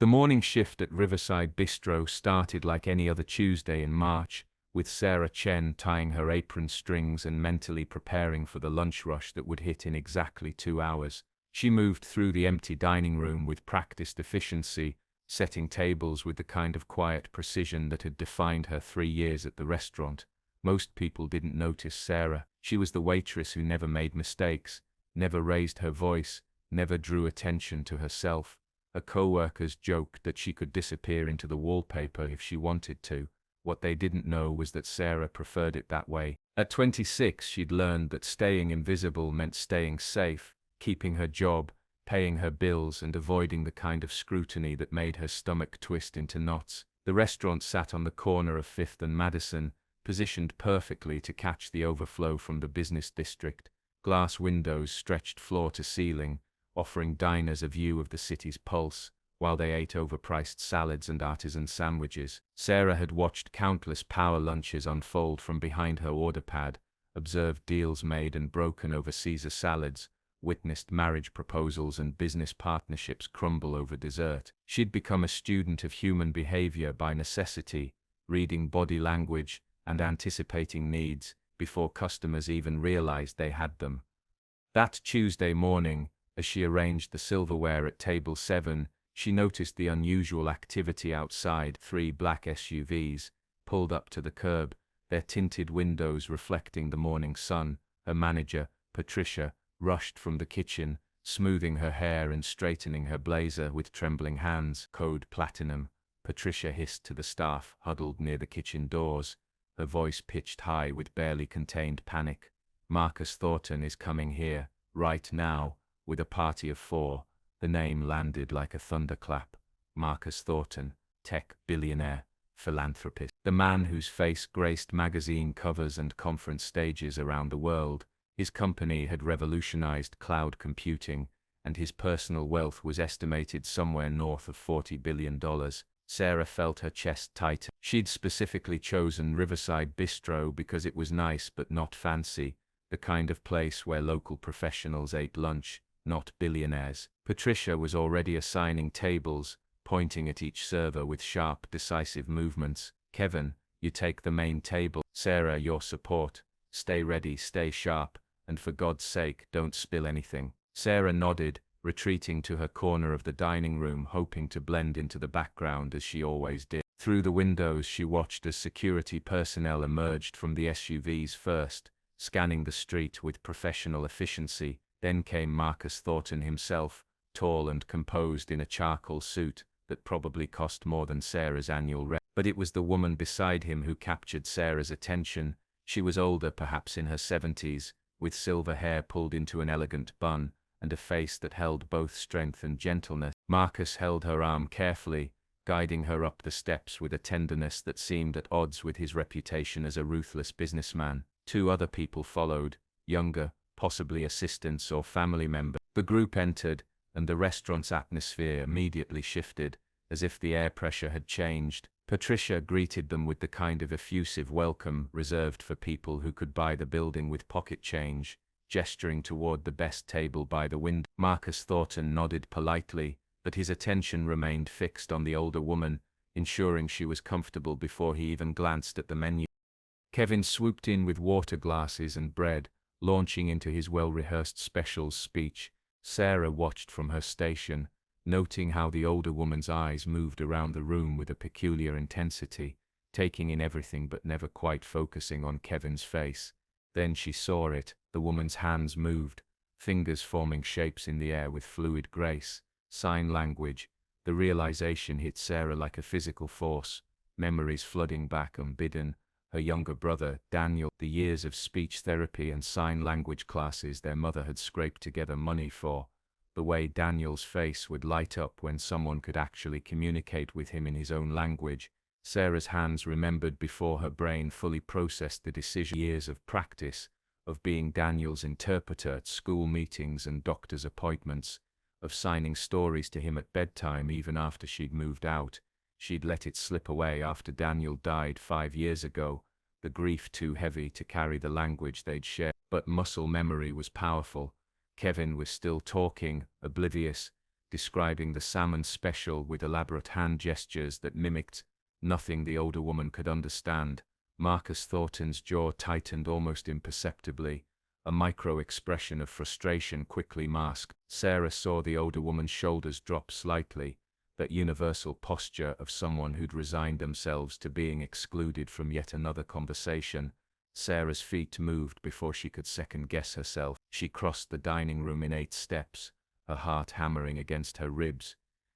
The morning shift at Riverside Bistro started like any other Tuesday in March, with Sarah Chen tying her apron strings and mentally preparing for the lunch rush that would hit in exactly 2 hours. She moved through the empty dining room with practiced efficiency, setting tables with the kind of quiet precision that had defined her 3 years at the restaurant. Most people didn't notice Sarah. She was the waitress who never made mistakes, never raised her voice, never drew attention to herself. Her co-workers joked that she could disappear into the wallpaper if she wanted to. What they didn't know was that Sarah preferred it that way. At 26, she'd learned that staying invisible meant staying safe, keeping her job, paying her bills, and avoiding the kind of scrutiny that made her stomach twist into knots. The restaurant sat on the corner of 5th and Madison, positioned perfectly to catch the overflow from the business district. Glass windows stretched floor to ceiling, offering diners a view of the city's pulse, while they ate overpriced salads and artisan sandwiches. Sarah had watched countless power lunches unfold from behind her order pad, observed deals made and broken over Caesar salads, witnessed marriage proposals and business partnerships crumble over dessert. She'd become a student of human behavior by necessity, reading body language and anticipating needs before customers even realized they had them. That Tuesday morning, as she arranged the silverware at table 7, she noticed the unusual activity outside. 3 black SUVs pulled up to the curb, their tinted windows reflecting the morning sun. Her manager, Patricia, rushed from the kitchen, smoothing her hair and straightening her blazer with trembling hands. "Code Platinum," Patricia hissed to the staff huddled near the kitchen doors, her voice pitched high with barely contained panic. "Marcus Thornton is coming here, right now, with a party of 4. The name landed like a thunderclap. Marcus Thornton, tech billionaire, philanthropist. The man whose face graced magazine covers and conference stages around the world. His company had revolutionized cloud computing, and his personal wealth was estimated somewhere north of $40 billion. Sarah felt her chest tighten. She'd specifically chosen Riverside Bistro because it was nice but not fancy, the kind of place where local professionals ate lunch, not billionaires. Patricia was already assigning tables, pointing at each server with sharp, decisive movements. "Kevin, you take the main table. Sarah, your support. Stay ready, stay sharp, and for God's sake, don't spill anything." Sarah nodded, retreating to her corner of the dining room, hoping to blend into the background as she always did. Through the windows she watched as security personnel emerged from the SUVs first, scanning the street with professional efficiency. Then came Marcus Thornton himself, tall and composed in a charcoal suit that probably cost more than Sarah's annual rent. But it was the woman beside him who captured Sarah's attention. She was older, perhaps in her 70s, with silver hair pulled into an elegant bun, and a face that held both strength and gentleness. Marcus held her arm carefully, guiding her up the steps with a tenderness that seemed at odds with his reputation as a ruthless businessman. 2 other people followed, younger, possibly assistants or family members. The group entered, and the restaurant's atmosphere immediately shifted, as if the air pressure had changed. Patricia greeted them with the kind of effusive welcome reserved for people who could buy the building with pocket change, gesturing toward the best table by the window. Marcus Thornton nodded politely, but his attention remained fixed on the older woman, ensuring she was comfortable before he even glanced at the menu. Kevin swooped in with water glasses and bread, launching into his well-rehearsed specials speech. Sarah watched from her station, noting how the older woman's eyes moved around the room with a peculiar intensity, taking in everything but never quite focusing on Kevin's face. Then she saw it. The woman's hands moved, fingers forming shapes in the air with fluid grace. Sign language. The realization hit Sarah like a physical force, memories flooding back unbidden. Her younger brother, Daniel, the years of speech therapy and sign language classes their mother had scraped together money for, the way Daniel's face would light up when someone could actually communicate with him in his own language. Sarah's hands remembered before her brain fully processed the decision. Years of practice, of being Daniel's interpreter at school meetings and doctor's appointments, of signing stories to him at bedtime even after she'd moved out. She'd let it slip away after Daniel died 5 years ago, the grief too heavy to carry the language they'd shared. But muscle memory was powerful. Kevin was still talking, oblivious, describing the salmon special with elaborate hand gestures that mimicked nothing the older woman could understand. Marcus Thornton's jaw tightened almost imperceptibly, a micro-expression of frustration quickly masked. Sarah saw the older woman's shoulders drop slightly, that universal posture of someone who'd resigned themselves to being excluded from yet another conversation. Sarah's feet moved before she could second-guess herself. She crossed the dining room in 8 steps, her heart hammering against her ribs.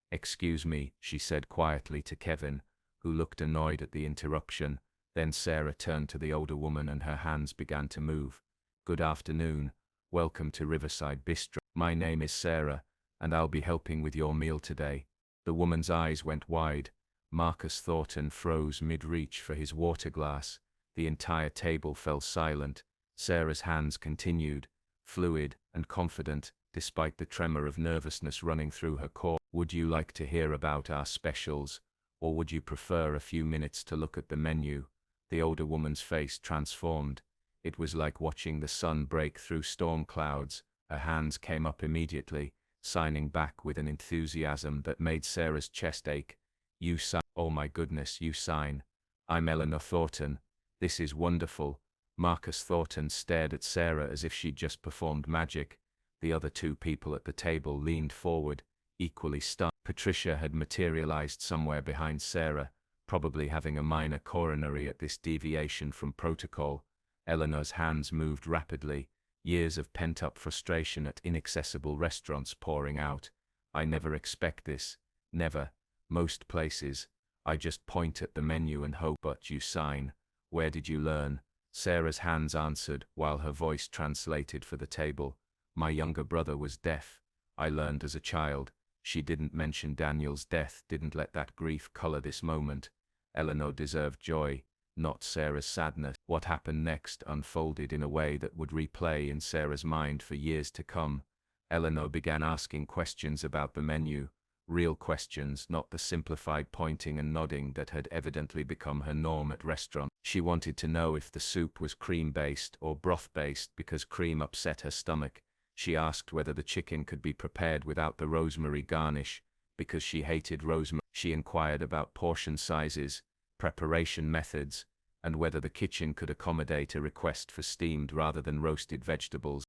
"Excuse me," she said quietly to Kevin, who looked annoyed at the interruption. Then Sarah turned to the older woman and her hands began to move. "Good afternoon. Welcome to Riverside Bistro. My name is Sarah, and I'll be helping with your meal today." The woman's eyes went wide. Marcus Thornton froze mid-reach for his water glass. The entire table fell silent. Sarah's hands continued, fluid and confident, despite the tremor of nervousness running through her core. "Would you like to hear about our specials, or would you prefer a few minutes to look at the menu?" The older woman's face transformed. It was like watching the sun break through storm clouds. Her hands came up immediately, signing back with an enthusiasm that made Sarah's chest ache. "You sign? Oh my goodness, you sign. I'm Eleanor Thornton. This is wonderful." Marcus Thornton stared at Sarah as if she'd just performed magic. The other 2 people at the table leaned forward, equally stunned. Patricia had materialized somewhere behind Sarah, probably having a minor coronary at this deviation from protocol. Eleanor's hands moved rapidly, years of pent-up frustration at inaccessible restaurants pouring out. "I never expect this. Never. Most places. I just point at the menu and hope." "But you sign. Where did you learn?" Sarah's hands answered, while her voice translated for the table. "My younger brother was deaf. I learned as a child." She didn't mention Daniel's death, didn't let that grief color this moment. Eleanor deserved joy, not Sarah's sadness. What happened next unfolded in a way that would replay in Sarah's mind for years to come. Eleanor began asking questions about the menu, real questions, not the simplified pointing and nodding that had evidently become her norm at restaurants. She wanted to know if the soup was cream-based or broth-based because cream upset her stomach. She asked whether the chicken could be prepared without the rosemary garnish, because she hated rosemary. She inquired about portion sizes, preparation methods, and whether the kitchen could accommodate a request for steamed rather than roasted vegetables.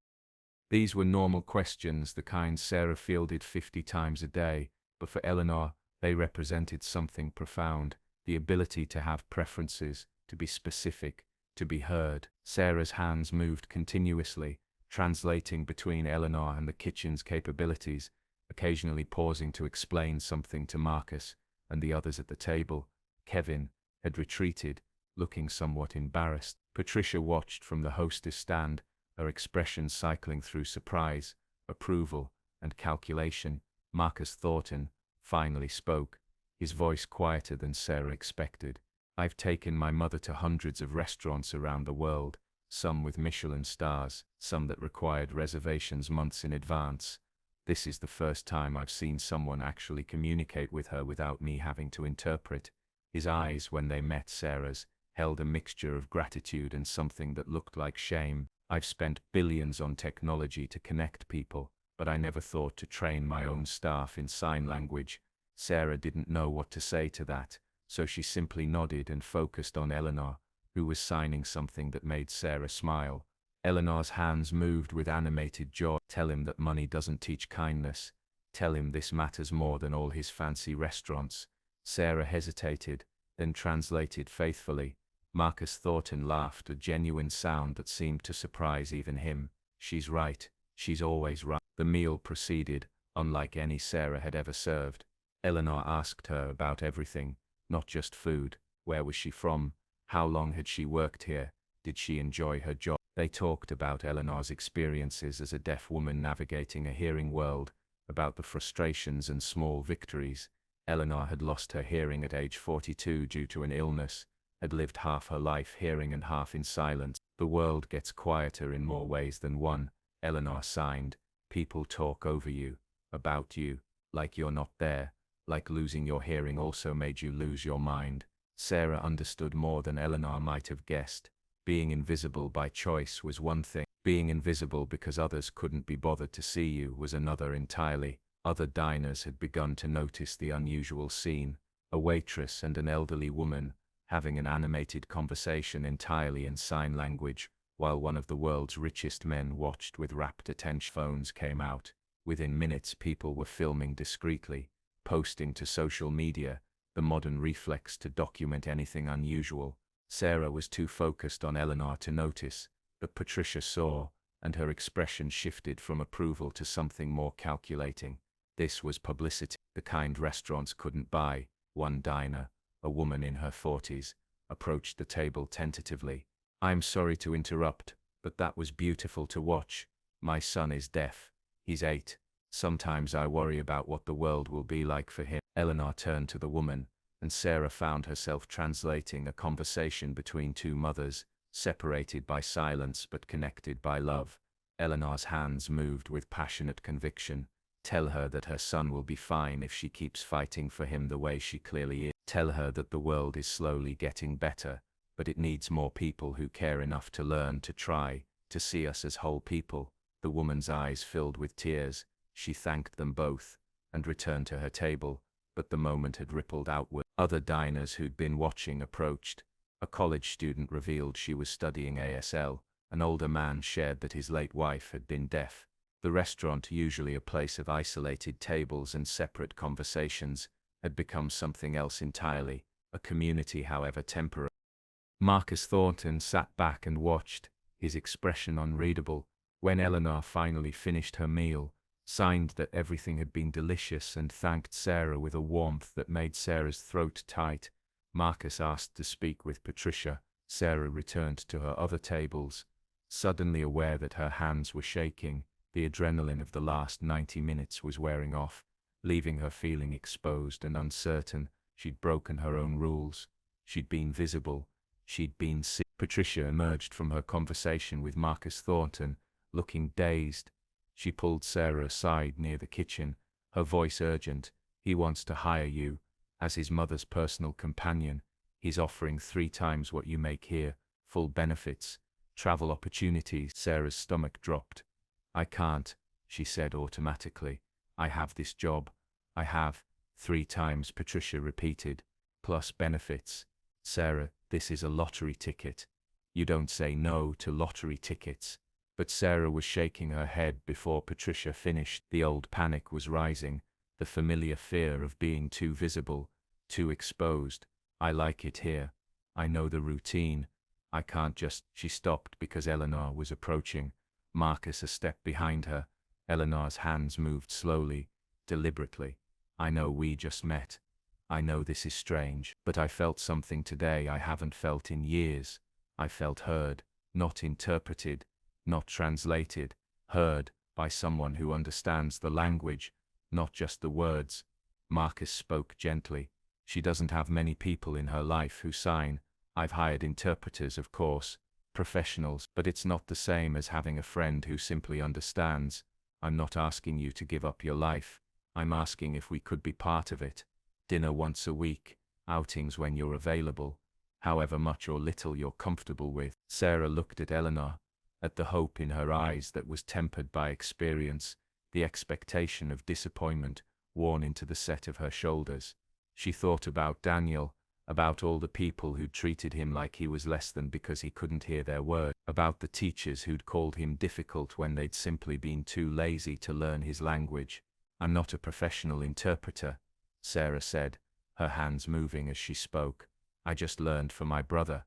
These were normal questions, the kind Sarah fielded 50 times a day, but for Eleanor, they represented something profound, the ability to have preferences, to be specific, to be heard. Sarah's hands moved continuously, translating between Eleanor and the kitchen's capabilities, occasionally pausing to explain something to Marcus and the others at the table. Kevin had retreated, looking somewhat embarrassed. Patricia watched from the hostess stand, her expression cycling through surprise, approval, and calculation. Marcus Thornton finally spoke, his voice quieter than Sarah expected. "I've taken my mother to hundreds of restaurants around the world, some with Michelin stars, some that required reservations months in advance. This is the first time I've seen someone actually communicate with her without me having to interpret." His eyes, when they met Sarah's, held a mixture of gratitude and something that looked like shame. "I've spent billions on technology to connect people, but I never thought to train my own staff in sign language." Sarah didn't know what to say to that, so she simply nodded and focused on Eleanor, who was signing something that made Sarah smile. Eleanor's hands moved with animated joy. "Tell him that money doesn't teach kindness. Tell him this matters more than all his fancy restaurants." Sarah hesitated, then translated faithfully. Marcus Thornton laughed, a genuine sound that seemed to surprise even him. "She's right. She's always right." The meal proceeded, unlike any Sarah had ever served. Eleanor asked her about everything, not just food. Where was she from? How long had she worked here? Did she enjoy her job? They talked about Eleanor's experiences as a deaf woman navigating a hearing world, about the frustrations and small victories. Eleanor had lost her hearing at age 42 due to an illness, had lived half her life hearing and half in silence. "The world gets quieter in more ways than one," Eleanor signed. "People talk over you, about you, like you're not there, like losing your hearing also made you lose your mind." Sarah understood more than Eleanor might have guessed. Being invisible by choice was one thing. Being invisible because others couldn't be bothered to see you was another entirely. Other diners had begun to notice the unusual scene, a waitress and an elderly woman having an animated conversation entirely in sign language, while one of the world's richest men watched with rapt attention. Phones came out. Within minutes, people were filming discreetly, posting to social media, the modern reflex to document anything unusual. Sarah was too focused on Eleanor to notice, but Patricia saw, and her expression shifted from approval to something more calculating. This was publicity, the kind restaurants couldn't buy. One diner, a woman in her 40s, approached the table tentatively. "I'm sorry to interrupt, but that was beautiful to watch. My son is deaf. He's 8. Sometimes I worry about what the world will be like for him." Eleanor turned to the woman, and Sarah found herself translating a conversation between two mothers, separated by silence but connected by love. Eleanor's hands moved with passionate conviction. Tell her that her son will be fine if she keeps fighting for him the way she clearly is. Tell her that the world is slowly getting better, but it needs more people who care enough to learn, to try, to see us as whole people. The woman's eyes filled with tears. She thanked them both, and returned to her table, but the moment had rippled outward. Other diners who'd been watching approached. A college student revealed she was studying ASL. An older man shared that his late wife had been deaf. The restaurant, usually a place of isolated tables and separate conversations, had become something else entirely, a community, however temporary. Marcus Thornton sat back and watched, his expression unreadable. When Eleanor finally finished her meal, signed that everything had been delicious, and thanked Sarah with a warmth that made Sarah's throat tight, Marcus asked to speak with Patricia. Sarah returned to her other tables, suddenly aware that her hands were shaking. The adrenaline of the last 90 minutes was wearing off, leaving her feeling exposed and uncertain. She'd broken her own rules. She'd been visible. She'd been seen. Patricia emerged from her conversation with Marcus Thornton, looking dazed. She pulled Sarah aside near the kitchen, her voice urgent. "He wants to hire you as his mother's personal companion. He's offering 3 times what you make here, full benefits, travel opportunities." Sarah's stomach dropped. "I can't," she said automatically. "I have this job. I have." 3 times, Patricia repeated. "Plus benefits." "Sarah, this is a lottery ticket. You don't say no to lottery tickets." But Sarah was shaking her head before Patricia finished. The old panic was rising, the familiar fear of being too visible, too exposed. "I like it here. I know the routine. I can't just..." She stopped because Eleanor was approaching. Marcus a step behind her. Eleanor's hands moved slowly, deliberately. "I know we just met. I know this is strange, but I felt something today I haven't felt in years. I felt heard, not interpreted, not translated, heard by someone who understands the language, not just the words." Marcus spoke gently. "She doesn't have many people in her life who sign. I've hired interpreters, of course, professionals, but it's not the same as having a friend who simply understands. I'm not asking you to give up your life. I'm asking if we could be part of it. Dinner once a week, outings when you're available, however much or little you're comfortable with." Sarah looked at Eleanor, at the hope in her eyes that was tempered by experience, the expectation of disappointment worn into the set of her shoulders. She thought about Daniel, about all the people who'd treated him like he was less than because he couldn't hear their words, about the teachers who'd called him difficult when they'd simply been too lazy to learn his language. "I'm not a professional interpreter," Sarah said, her hands moving as she spoke. "I just learned for my brother."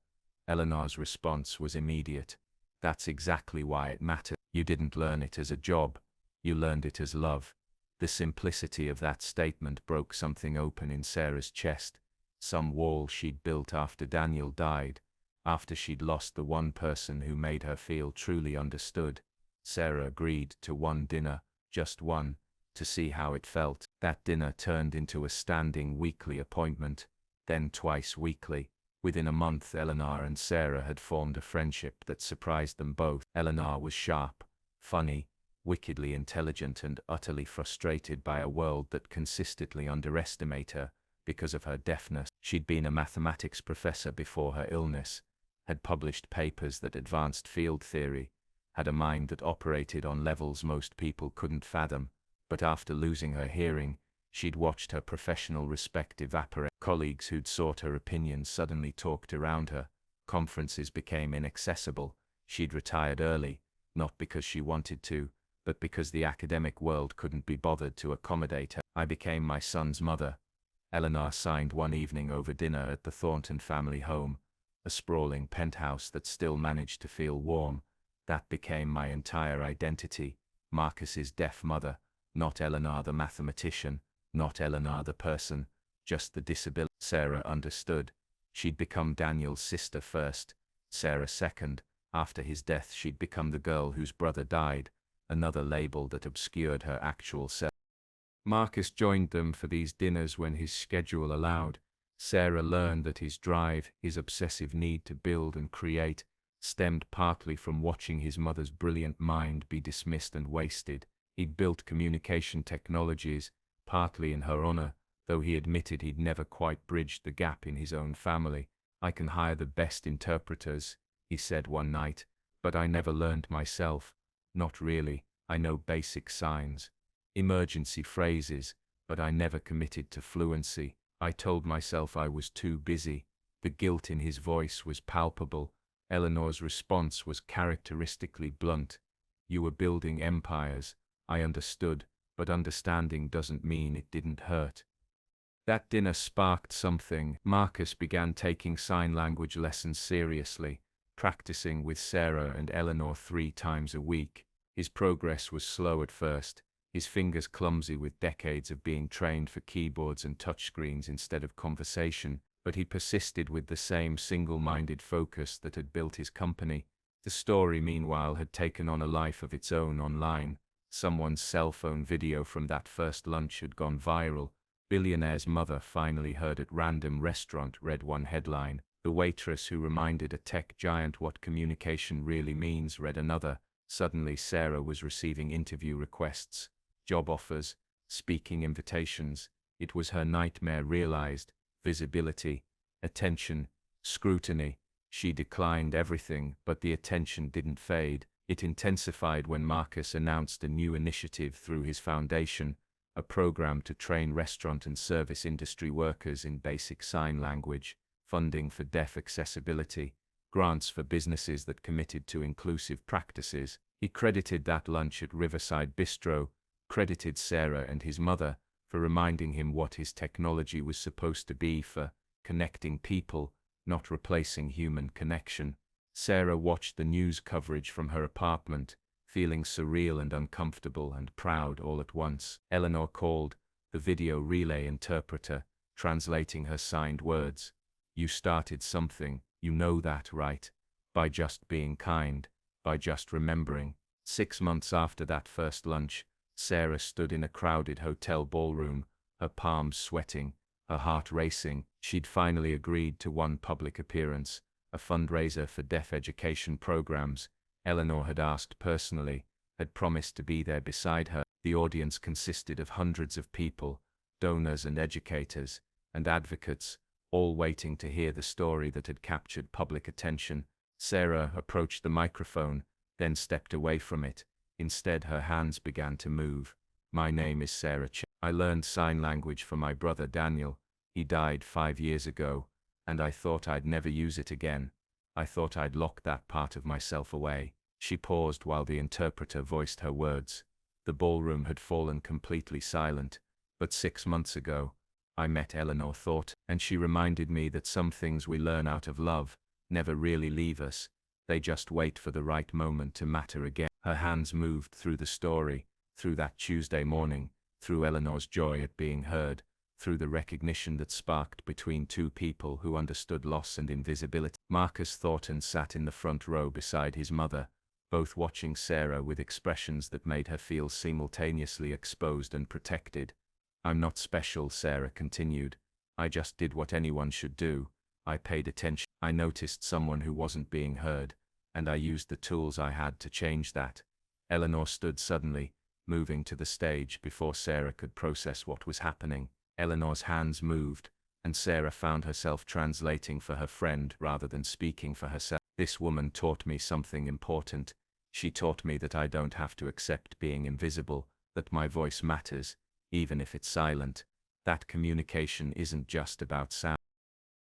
Eleanor's response was immediate. "That's exactly why it mattered. You didn't learn it as a job. You learned it as love." The simplicity of that statement broke something open in Sarah's chest. Some wall she'd built after Daniel died, after she'd lost the one person who made her feel truly understood. Sarah agreed to one dinner, just one, to see how it felt. That dinner turned into a standing weekly appointment, then twice weekly. Within a month, Eleanor and Sarah had formed a friendship that surprised them both. Eleanor was sharp, funny, wickedly intelligent, and utterly frustrated by a world that consistently underestimated her because of her deafness. She'd been a mathematics professor before her illness, had published papers that advanced field theory, had a mind that operated on levels most people couldn't fathom, But after losing her hearing, she'd watched her professional respect evaporate. Colleagues who'd sought her opinion suddenly talked around her. Conferences became inaccessible. She'd retired early, not because she wanted to, but because the academic world couldn't be bothered to accommodate her. I became my son's mother. Eleanor signed one evening over dinner at the Thornton family home, a sprawling penthouse that still managed to feel warm. That became my entire identity. Marcus's deaf mother, not Eleanor the mathematician, not Eleanor the person, just the disability. Sarah understood. She'd become Daniel's sister first, Sarah second. After his death she'd become the girl whose brother died, another label that obscured her actual self. Marcus joined them for these dinners when his schedule allowed. Sarah learned that his drive, his obsessive need to build and create, stemmed partly from watching his mother's brilliant mind be dismissed and wasted. He'd built communication technologies, partly in her honor, though he admitted he'd never quite bridged the gap in his own family. "I can hire the best interpreters," he said one night, "but I never learned myself. Not really. I know basic signs, emergency phrases, but I never committed to fluency. I told myself I was too busy." The guilt in his voice was palpable. Eleanor's response was characteristically blunt. "You were building empires." I understood, but understanding doesn't mean it didn't hurt. That dinner sparked something. Marcus began taking sign language lessons seriously, practicing with Sarah and Eleanor 3 times a week. His progress was slow at first, his fingers clumsy with decades of being trained for keyboards and touchscreens instead of conversation, but he persisted with the same single-minded focus that had built his company. The story, meanwhile, had taken on a life of its own online. Someone's cell phone video from that first lunch had gone viral. "Billionaire's mother finally heard at random restaurant," read one headline. "The waitress who reminded a tech giant what communication really means," read another. Suddenly Sarah was receiving interview requests, job offers, speaking invitations. It was her nightmare realized. Visibility, attention, scrutiny. She declined everything, but the attention didn't fade. It intensified when Marcus announced a new initiative through his foundation, a program to train restaurant and service industry workers in basic sign language, funding for deaf accessibility, grants for businesses that committed to inclusive practices. He credited that lunch at Riverside Bistro, credited Sarah and his mother for reminding him what his technology was supposed to be, for connecting people, not replacing human connection. Sarah watched the news coverage from her apartment, feeling surreal and uncomfortable and proud all at once. Eleanor called, the video relay interpreter, translating her signed words. "You started something, you know that, right? By just being kind, by just remembering." 6 months after that first lunch, Sarah stood in a crowded hotel ballroom, her palms sweating, her heart racing. She'd finally agreed to one public appearance, a fundraiser for deaf education programs. Eleanor had asked personally, had promised to be there beside her. The audience consisted of hundreds of people, donors and educators, and advocates, all waiting to hear the story that had captured public attention. Sarah approached the microphone, then stepped away from it. Instead, her hands began to move. "My name is Sarah Chen. I learned sign language for my brother Daniel. He died 5 years ago, and I thought I'd never use it again. I thought I'd locked that part of myself away." She paused while the interpreter voiced her words. The ballroom had fallen completely silent. "But 6 months ago, I met Eleanor Thornton, and she reminded me that some things we learn out of love never really leave us. They just wait for the right moment to matter again." Her hands moved through the story, through that Tuesday morning, through Eleanor's joy at being heard, through the recognition that sparked between two people who understood loss and invisibility. Marcus Thornton sat in the front row beside his mother, both watching Sarah with expressions that made her feel simultaneously exposed and protected. "I'm not special," Sarah continued. "I just did what anyone should do. I paid attention. I noticed someone who wasn't being heard, and I used the tools I had to change that." Eleanor stood suddenly, moving to the stage before Sarah could process what was happening. Eleanor's hands moved, and Sarah found herself translating for her friend rather than speaking for herself. "This woman taught me something important. She taught me that I don't have to accept being invisible. that my voice matters, even if it's silent, that communication isn't just about sound.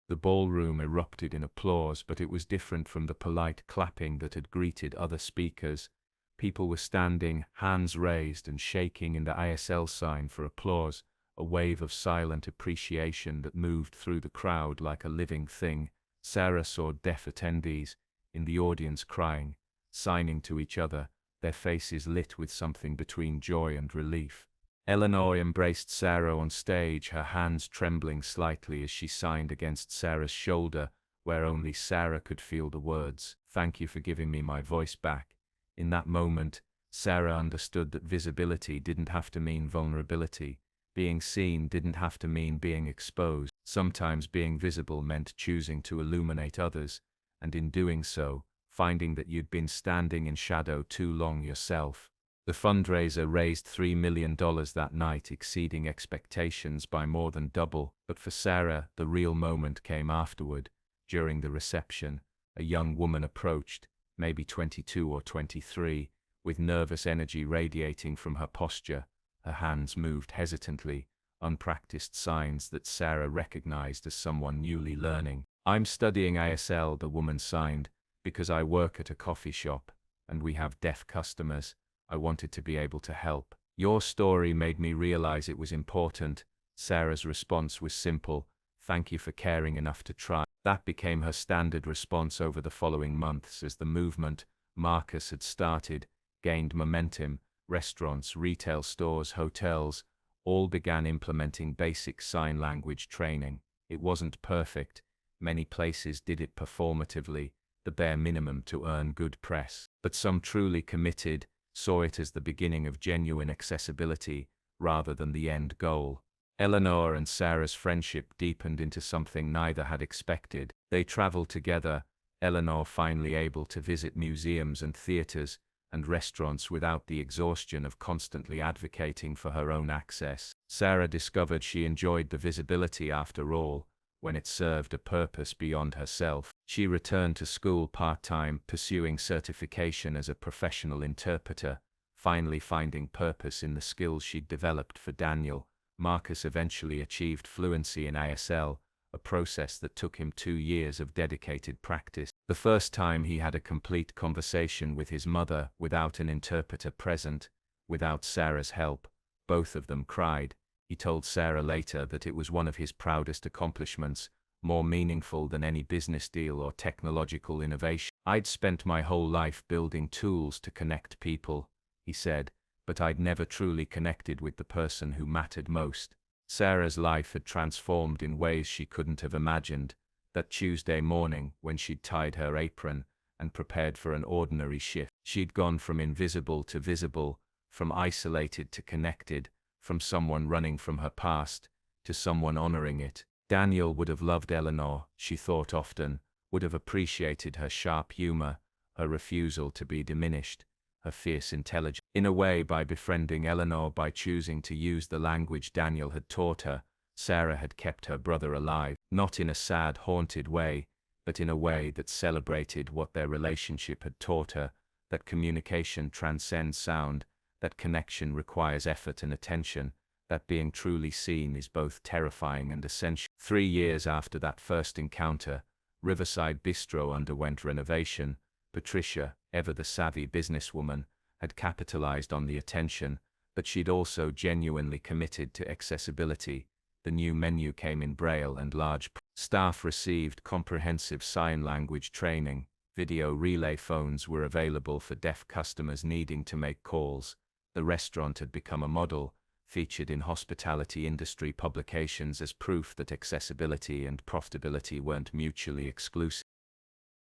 The ballroom erupted in applause, but it was different from the polite clapping that had greeted other speakers. People were standing, hands raised and shaking in the ISL sign for applause, a wave of silent appreciation that moved through the crowd like a living thing. Sarah saw deaf attendees in the audience crying, signing to each other, their faces lit with something between joy and relief. Eleanor embraced Sarah on stage, her hands trembling slightly as she signed against Sarah's shoulder, where only Sarah could feel the words, "Thank you for giving me my voice back." In that moment, Sarah understood that visibility didn't have to mean vulnerability. Being seen didn't have to mean being exposed. Sometimes being visible meant choosing to illuminate others, and in doing so, finding that you'd been standing in shadow too long yourself. The fundraiser raised $3 million that night, exceeding expectations by more than double. But for Sarah, the real moment came afterward. During the reception, a young woman approached, maybe 22 or 23, with nervous energy radiating from her posture. Her hands moved hesitantly, unpracticed signs that Sarah recognized as someone newly learning. "I'm studying ISL," the woman signed, "because I work at a coffee shop, and we have deaf customers. I wanted to be able to help." "Your story made me realize it was important." Sarah's response was simple, "Thank you for caring enough to try." That became her standard response over the following months as the movement Marcus had started gained momentum. Restaurants, retail stores, hotels, all began implementing basic sign language training. It wasn't perfect. Many places did it performatively, the bare minimum to earn good press. But some truly committed saw it as the beginning of genuine accessibility, rather than the end goal. Eleanor and Sarah's friendship deepened into something neither had expected. They traveled together, Eleanor finally able to visit museums and theaters and restaurants without the exhaustion of constantly advocating for her own access. Sarah discovered she enjoyed the visibility after all, when it served a purpose beyond herself. She returned to school part-time, pursuing certification as a professional interpreter, finally finding purpose in the skills she'd developed for Daniel. Marcus eventually achieved fluency in ISL, a process that took him 2 years of dedicated practice. The first time he had a complete conversation with his mother without an interpreter present, without Sarah's help, both of them cried. He told Sarah later that it was one of his proudest accomplishments, more meaningful than any business deal or technological innovation. "I'd spent my whole life building tools to connect people," he said, "but I'd never truly connected with the person who mattered most." Sarah's life had transformed in ways she couldn't have imagined. That Tuesday morning, when she'd tied her apron and prepared for an ordinary shift, she'd gone from invisible to visible, from isolated to connected, from someone running from her past to someone honoring it. Daniel would have loved Eleanor, she thought often, would have appreciated her sharp humor, her refusal to be diminished, her fierce intelligence. In a way, by befriending Eleanor, by choosing to use the language Daniel had taught her, Sarah had kept her brother alive, not in a sad, haunted way, but in a way that celebrated what their relationship had taught her, that communication transcends sound, that connection requires effort and attention, that being truly seen is both terrifying and essential. 3 years after that first encounter, Riverside Bistro underwent renovation. Patricia, ever the savvy businesswoman, had capitalized on the attention, but she'd also genuinely committed to accessibility. The new menu came in Braille and large. Staff received comprehensive sign language training. Video relay phones were available for deaf customers needing to make calls. The restaurant had become a model, featured in hospitality industry publications as proof that accessibility and profitability weren't mutually exclusive.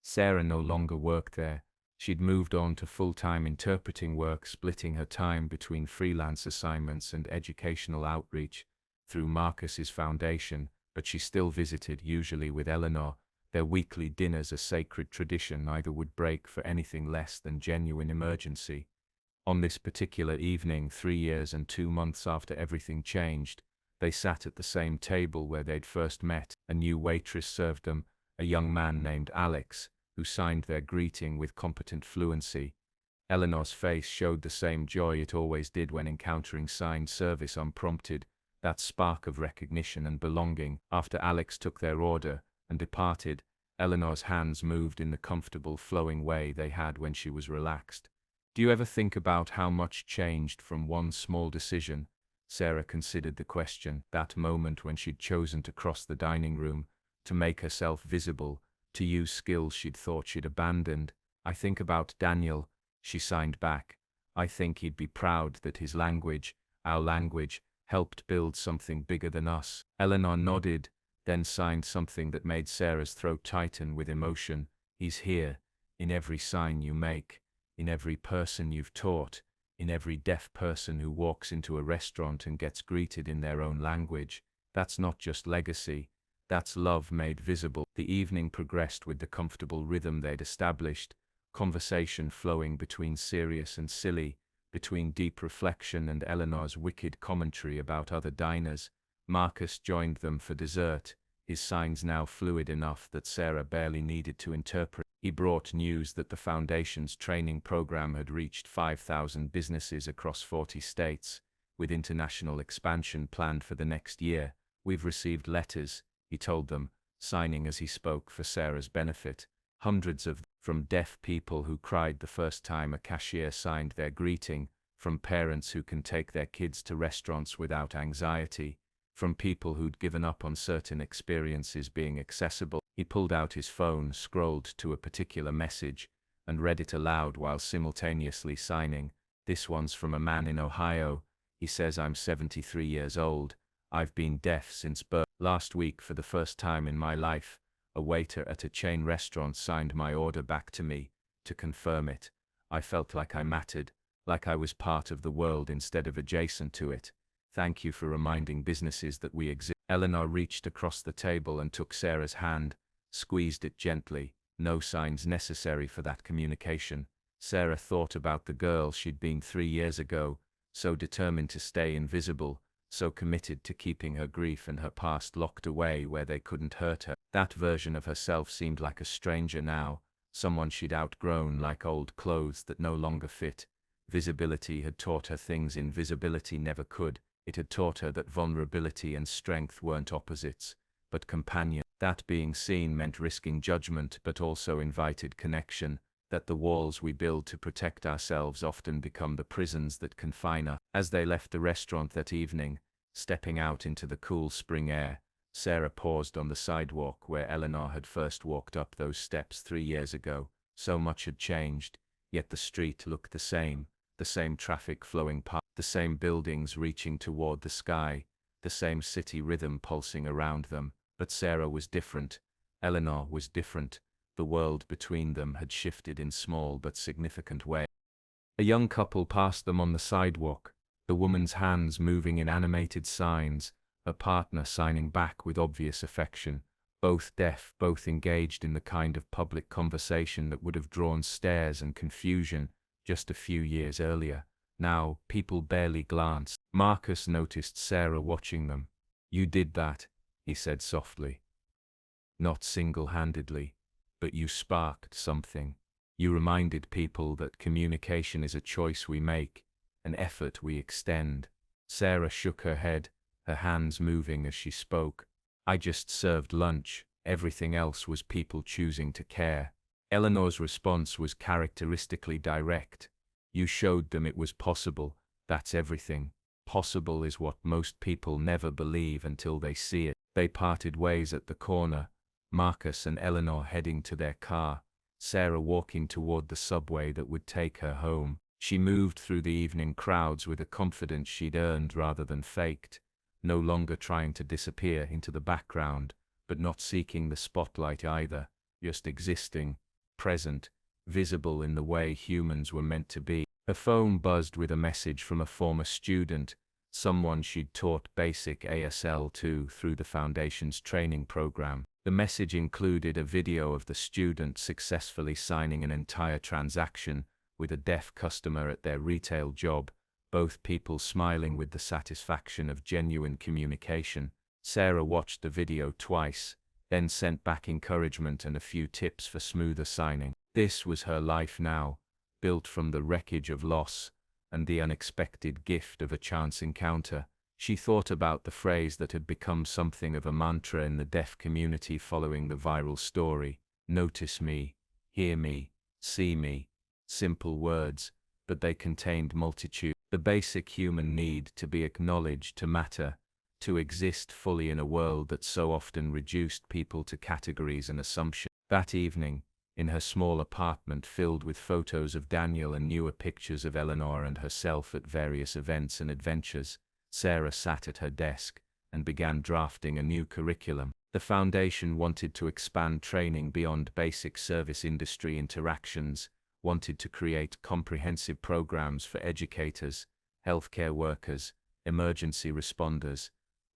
Sarah no longer worked there. She'd moved on to full-time interpreting work, splitting her time between freelance assignments and educational outreach through Marcus's foundation, but she still visited, usually with Eleanor. Their weekly dinners, a sacred tradition, neither would break for anything less than genuine emergency. On this particular evening, 3 years and 2 months after everything changed, they sat at the same table where they'd first met. A new waitress served them, a young man named Alex, who signed their greeting with competent fluency. Eleanor's face showed the same joy it always did when encountering signed service unprompted, that spark of recognition and belonging. After Alex took their order and departed, Eleanor's hands moved in the comfortable, flowing way they had when she was relaxed. "Do you ever think about how much changed from one small decision?" Sarah considered the question. That moment when she'd chosen to cross the dining room, to make herself visible, to use skills she'd thought she'd abandoned. "I think about Daniel," she signed back. "I think he'd be proud that his language, our language, helped build something bigger than us." Eleanor nodded, then signed something that made Sarah's throat tighten with emotion. "He's here, in every sign you make, in every person you've taught, in every deaf person who walks into a restaurant and gets greeted in their own language. That's not just legacy, that's love made visible." The evening progressed with the comfortable rhythm they'd established, conversation flowing between serious and silly, between deep reflection and Eleanor's wicked commentary about other diners. Marcus joined them for dessert, his signs now fluid enough that Sarah barely needed to interpret. He brought news that the Foundation's training program had reached 5,000 businesses across 40 states, with international expansion planned for the next year. "We've received letters," he told them, signing as he spoke for Sarah's benefit. Hundreds of them, from deaf people who cried the first time a cashier signed their greeting, from parents who can take their kids to restaurants without anxiety, from people who'd given up on certain experiences being accessible. He pulled out his phone, scrolled to a particular message, and read it aloud while simultaneously signing. "This one's from a man in Ohio. He says I'm 73 years old. I've been deaf since birth. Last week, for the first time in my life, a waiter at a chain restaurant signed my order back to me, to confirm it. I felt like I mattered, like I was part of the world instead of adjacent to it. Thank you for reminding businesses that we exist." Eleanor reached across the table and took Sarah's hand, squeezed it gently. No signs necessary for that communication. Sarah thought about the girl she'd been 3 years ago, so determined to stay invisible, so committed to keeping her grief and her past locked away where they couldn't hurt her. That version of herself seemed like a stranger now, someone she'd outgrown, like old clothes that no longer fit. Visibility had taught her things invisibility never could. It had taught her that vulnerability and strength weren't opposites, but companions. That being seen meant risking judgment but also invited connection, that the walls we build to protect ourselves often become the prisons that confine us. As they left the restaurant that evening, stepping out into the cool spring air, Sarah paused on the sidewalk where Eleanor had first walked up those steps 3 years ago. So much had changed, yet the street looked the same traffic flowing past, the same buildings reaching toward the sky, the same city rhythm pulsing around them. But Sarah was different. Eleanor was different. The world between them had shifted in small but significant ways. A young couple passed them on the sidewalk, the woman's hands moving in animated signs, her partner signing back with obvious affection. Both deaf, both engaged in the kind of public conversation that would have drawn stares and confusion just a few years earlier. Now, people barely glanced. Marcus noticed Sarah watching them. "You did that," he said softly. "Not single-handedly, but you sparked something. You reminded people that communication is a choice we make, an effort we extend." Sarah shook her head, her hands moving as she spoke. "I just served lunch. Everything else was people choosing to care." Eleanor's response was characteristically direct. "You showed them it was possible. That's everything. Possible is what most people never believe until they see it." They parted ways at the corner, Marcus and Eleanor heading to their car, Sarah walking toward the subway that would take her home. She moved through the evening crowds with a confidence she'd earned rather than faked, no longer trying to disappear into the background, but not seeking the spotlight either, just existing, present, visible in the way humans were meant to be. Her phone buzzed with a message from a former student, someone she'd taught basic ASL to through the Foundation's training program. The message included a video of the student successfully signing an entire transaction with a deaf customer at their retail job, both people smiling with the satisfaction of genuine communication. Sarah watched the video twice, then sent back encouragement and a few tips for smoother signing. This was her life now, built from the wreckage of loss and the unexpected gift of a chance encounter. She thought about the phrase that had become something of a mantra in the deaf community following the viral story: "Notice me, hear me, see me." Simple words, but they contained multitude. The basic human need to be acknowledged, to matter, to exist fully in a world that so often reduced people to categories and assumptions. That evening, in her small apartment filled with photos of Daniel and newer pictures of Eleanor and herself at various events and adventures, Sarah sat at her desk and began drafting a new curriculum. The foundation wanted to expand training beyond basic service industry interactions, wanted to create comprehensive programs for educators, healthcare workers, emergency responders.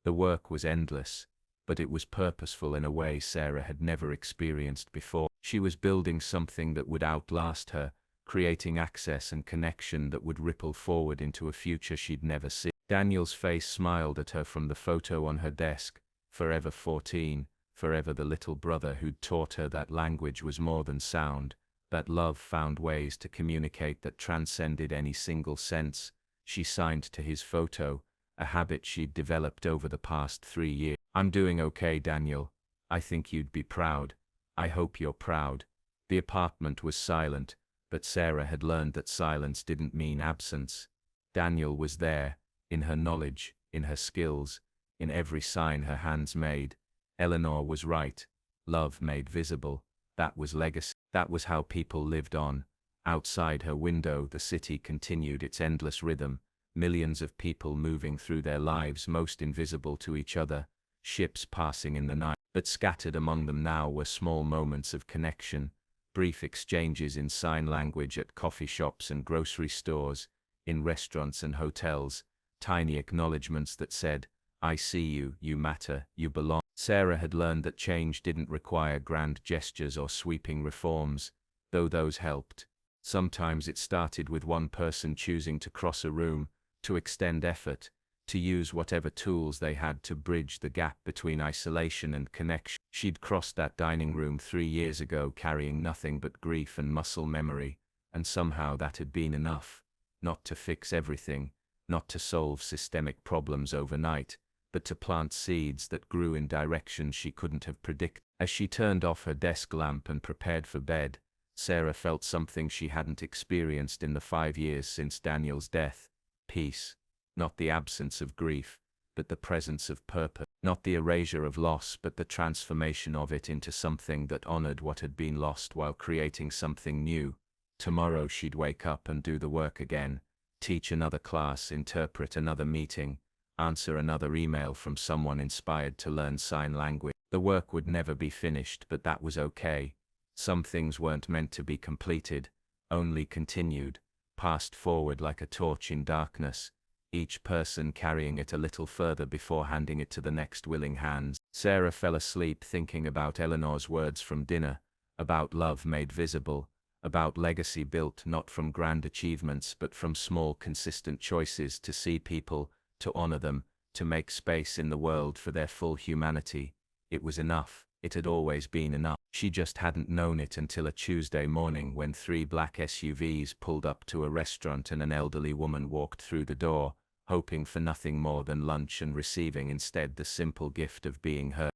The work was endless, but it was purposeful in a way Sarah had never experienced before. She was building something that would outlast her, creating access and connection that would ripple forward into a future she'd never see. Daniel's face smiled at her from the photo on her desk. Forever 14, forever the little brother who'd taught her that language was more than sound, that love found ways to communicate that transcended any single sense. She signed to his photo, a habit she'd developed over the past 3 years. "I'm doing okay, Daniel. I think you'd be proud. I hope you're proud." The apartment was silent, but Sarah had learned that silence didn't mean absence. Daniel was there, in her knowledge, in her skills, in every sign her hands made. Eleanor was right. Love made visible. That was legacy. That was how people lived on. Outside her window, the city continued its endless rhythm, millions of people moving through their lives most invisible to each other, ships passing in the night. But scattered among them now were small moments of connection, brief exchanges in sign language at coffee shops and grocery stores, in restaurants and hotels, tiny acknowledgements that said, "I see you, you matter, you belong." Sarah had learned that change didn't require grand gestures or sweeping reforms, though those helped. Sometimes it started with one person choosing to cross a room, to extend effort, to use whatever tools they had to bridge the gap between isolation and connection. She'd crossed that dining room 3 years ago carrying nothing but grief and muscle memory, and somehow that had been enough. Not to fix everything, not to solve systemic problems overnight, but to plant seeds that grew in directions she couldn't have predicted. As she turned off her desk lamp and prepared for bed, Sarah felt something she hadn't experienced in the 5 years since Daniel's death: peace. Not the absence of grief, but the presence of purpose. Not the erasure of loss, but the transformation of it into something that honored what had been lost while creating something new. Tomorrow she'd wake up and do the work again, teach another class, interpret another meeting, answer another email from someone inspired to learn sign language. The work would never be finished, but that was okay. Some things weren't meant to be completed, only continued, passed forward like a torch in darkness, each person carrying it a little further before handing it to the next willing hands. Sarah fell asleep thinking about Eleanor's words from dinner, about love made visible, about legacy built not from grand achievements but from small consistent choices to see people, to honor them, to make space in the world for their full humanity. It was enough. It had always been enough. She just hadn't known it until a Tuesday morning when 3 black SUVs pulled up to a restaurant and an elderly woman walked through the door, hoping for nothing more than lunch and receiving instead the simple gift of being heard.